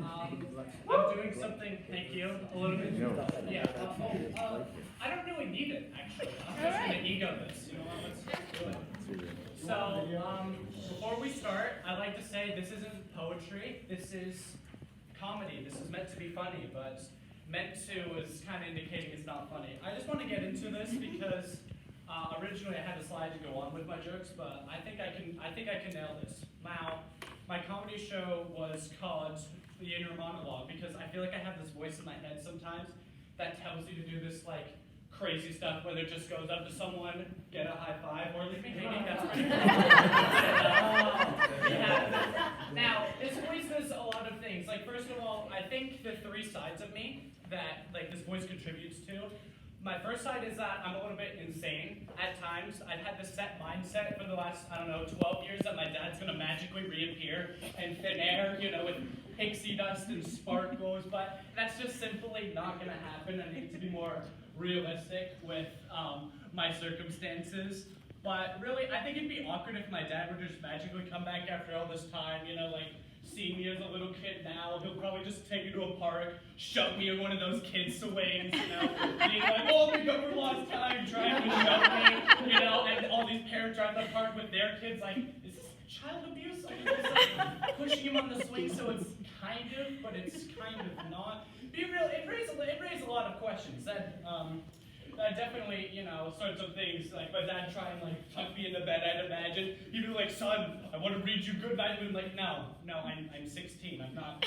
I'm doing something, thank you, a little bit. Yeah, I don't really need it, actually. I'm just going to ego this, you know what, let's do it. So, before we start, I'd like to say this isn't poetry, this is comedy. This is meant to be funny, but meant to is kind of indicating it's not funny. I just want to get into this because originally I had a slide to go on with my jokes, but I think I can nail this. Now, my comedy show was called The Inner Monologue because I feel like I have this voice in my head sometimes that tells you to do this like crazy stuff, whether it just goes up to someone, get a high five, or leave me hanging. That's pretty cool. Yeah. Now, this voice does a lot of things. Like, first of all, I think the three sides of me that like this voice contributes to. My first side is that I'm a little bit insane at times. I've had this set mindset for the last, 12 years that my dad's gonna magically reappear in thin air, with pixie dust and sparkles, but that's just simply not gonna happen. I need to be more realistic with my circumstances. But really, I think it'd be awkward if my dad would just magically come back after all this time, like see me as a little kid now. He'll probably just take me to a park, shove me in one of those kids' swings, being like, oh, we got for lost time, trying to shove me, and all these parents are at the park with their kids like, is this child abuse? Are you just like pushing him on the swing so it's kind of, but it's kind of not? Be real, it raised a lot of questions. That definitely, sorts of things, like my dad try and like tuck me into bed, I'd imagine. He'd be like, son, I want to read you good night moon. Like, no, I'm 16. I'm not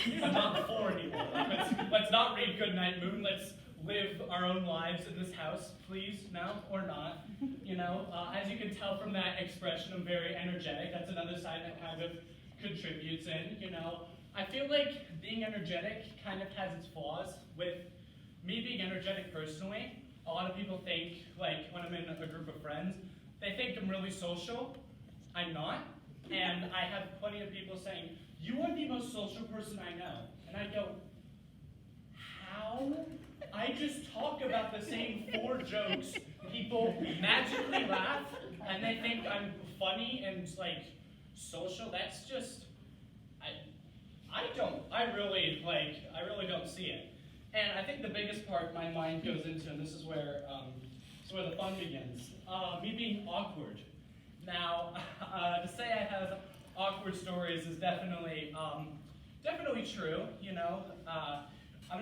4 anymore. Like, let's not read good night moon. Let's live our own lives in this house, please, no, or not. As you can tell from that expression, I'm very energetic. That's another side that kind of contributes in, I feel like being energetic kind of has its flaws. With me being energetic personally, a lot of people think, like, when I'm in a group of friends, they think I'm really social. I'm not. And I have plenty of people saying, you are the most social person I know. And I go, how? I just talk about the same 4 jokes. People magically laugh, and they think I'm funny and, like, social. That's just, I really don't see it. And I think the biggest part my mind goes into, and this is where the fun begins, me being awkward. Now, to say I have awkward stories is definitely true. I'm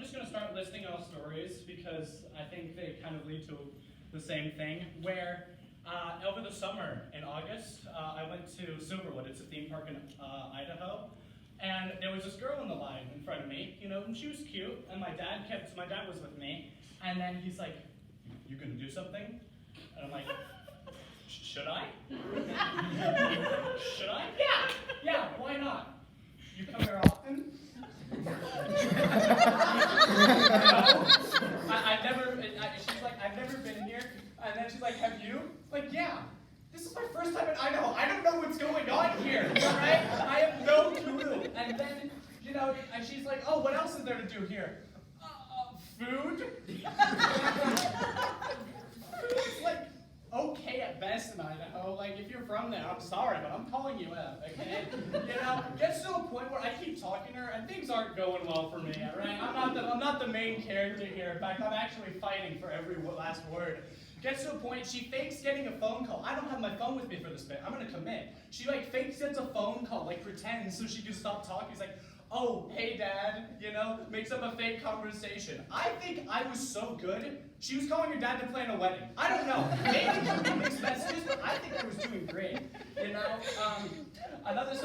just gonna start listing all stories because I think they kind of lead to the same thing. Where over the summer in August, I went to Silverwood. It's a theme park in Idaho. And there was this girl in the line in front of me, and she was cute, and my dad was with me, and then he's like, you gonna do something? And I'm like, should I? Should I? Yeah, why not? You come here often? She's like, I've never been here, and then she's like, have you? Like, yeah. This is my first time in Idaho. I don't know what's going on here, right? I have no clue. And then, and she's like, oh, what else is there to do here? Food? Food's like okay at best in Idaho. Like, if you're from there, I'm sorry, but I'm calling you out, okay? Gets to a point where I keep talking to her, and things aren't going well for me, all right? I'm not the main character here. In fact, I'm actually fighting for every last word. Gets to a point, she fakes getting a phone call. I don't have my phone with me for this bit. I'm gonna commit. She fakes gets a phone call, pretends so she can stop talking. He's like, oh, hey dad, makes up a fake conversation. I think I was so good, she was calling her dad to plan a wedding. I don't know. Maybe it could be mixed messages, but I think I was doing great. Another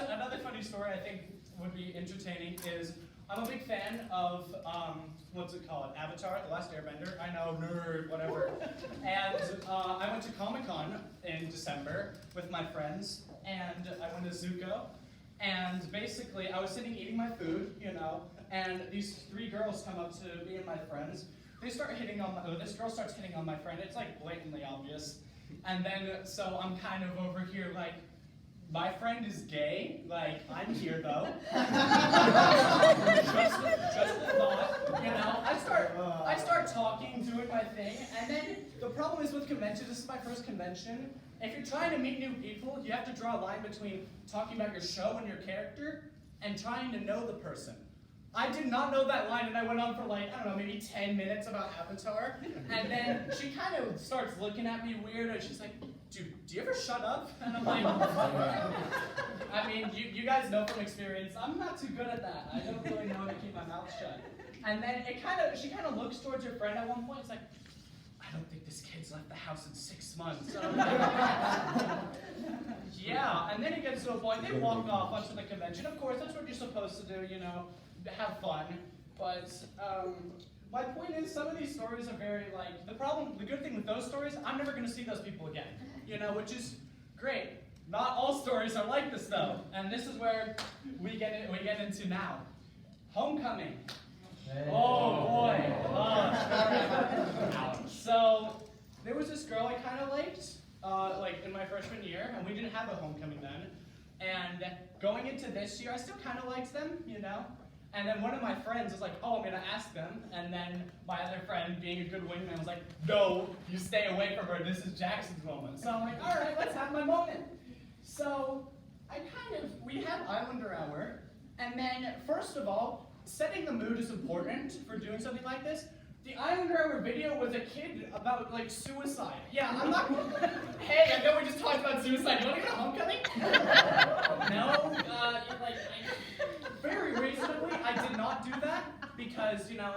funny story I think would be entertaining is I'm a big fan of, what's it called? Avatar, The Last Airbender. I know, nerd, whatever. And I went to Comic-Con in December with my friends, and I went to Zuko. And basically, I was sitting eating my food, and these 3 girls come up to me and my friends. This girl starts hitting on my friend. It's like blatantly obvious. And then, so I'm kind of over here like, my friend is gay, I'm here though. just a thought, I start talking, doing my thing, and then the problem is with conventions, this is my first convention, if you're trying to meet new people, you have to draw a line between talking about your show and your character, and trying to know the person. I did not know that line, and I went on for like, I don't know, maybe 10 minutes about Avatar. And then she kind of starts looking at me weird, and she's like, dude, do you ever shut up? And I'm like, I mean, you guys know from experience, I'm not too good at that. I don't really know how to keep my mouth shut. And then she kind of looks towards her friend at one point. It's like, I don't think this kid's left the house in 6 months. So I'm like, yeah, and then it gets to a point, they walk off onto the convention. Of course, that's what you're supposed to do, you know, have fun. But my point is, some of these stories are very like, the good thing with those stories, I'm never going to see those people again, you know, which is great. Not all stories are like this though, and this is where we get into now. Homecoming. Oh boy. So there was this girl I kind of liked, like in my freshman year, and we didn't have a homecoming then. And going into this year, I still kind of liked them, you know. And then one of my friends was like, oh, I'm gonna ask them. And then my other friend, being a good wingman, was like, no, you stay away from her. This is Jackson's moment. So I'm like, all right, let's have my moment. So we had Islander Hour, and then first of all, setting the mood is important for doing something like this. The Islander Hour video was a kid about like suicide. Yeah, I'm not. Hey, I know we just talked about suicide. You want to go to homecoming? No, very reasonably, I did not do that because, you know,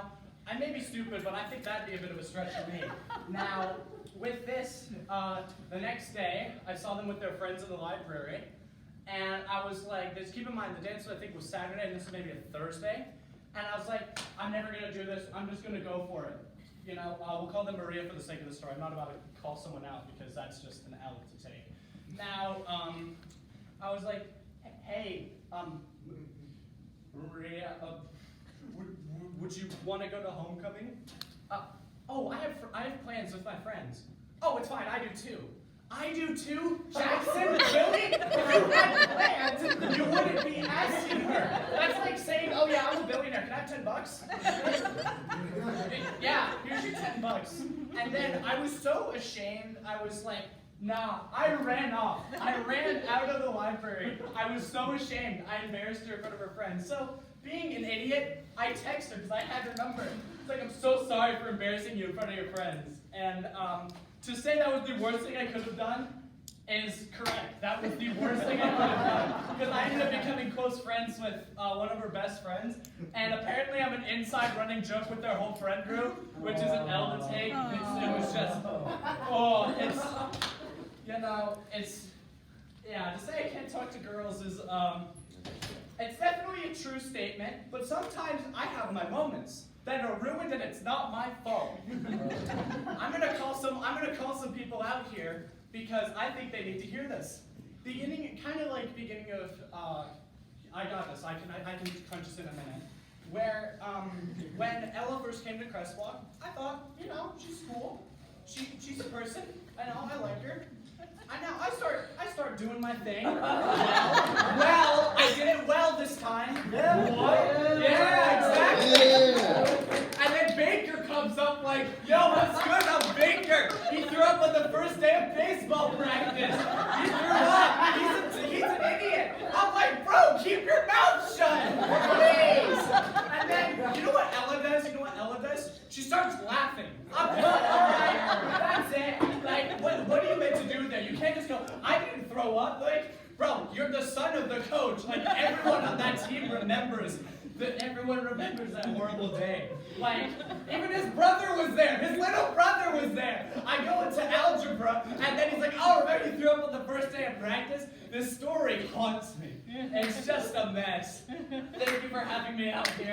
I may be stupid, but I think that'd be a bit of a stretch for me. Now, with this, the next day, I saw them with their friends in the library, and I was like, just keep in mind, the dance I think was Saturday, and this was maybe a Thursday, and I was like, I'm never gonna do this, I'm just gonna go for it. You know, we'll call them Maria for the sake of the story. I'm not about to call someone out because that's just an L to take. Now, I was like, hey, Maria, would you want to go to homecoming? Oh, I have plans with my friends. Oh, it's fine, I do too. I do too? Jackson, really? If you had plans, you wouldn't be asking her. That's like saying, oh yeah, I'm a billionaire, can I have $10? Yeah, here's your $10. And then I was so ashamed, I was like, nah, I ran off. I ran out of the library. I was so ashamed. I embarrassed her in front of her friends. So, being an idiot, I texted her because I had her number. It's like, I'm so sorry for embarrassing you in front of your friends. And to say that was the worst thing I could have done is correct. That was the worst thing I could have done. Because I ended up becoming close friends with one of her best friends. And apparently I'm an inside running joke with their whole friend group, which is an L to take. It was just, you know, to say I can't talk to girls is, it's definitely a true statement, but sometimes I have my moments that are ruined and it's not my fault. I'm gonna call some people out here because I think they need to hear this. Beginning of, I got this, I can crunch this in a minute. Where, when Ella first came to Crestwalk, I thought, you know, she's cool. She's a person, I know, I like her. And now I start doing my thing. Well, I did it well this time. Yeah. What? Yeah, exactly. And then Baker comes up like, yo, what's good? I'm Baker. He threw up on the first day of baseball practice. He threw up. He's an idiot. I'm like, bro, keep your mouth shut, please. And then, you know what Ella does? She starts laughing. I'm good, all right, that's it. Like, what are you meant to do there? You can't just go, I didn't throw up. Like, bro, you're the son of the coach. Like, everyone on that team remembers that horrible day. Like, even his brother was there. His little brother was there. I go into algebra, and then he's like, oh, remember you threw up on the first day of practice? This story haunts me. It's just a mess. Thank you for having me out here.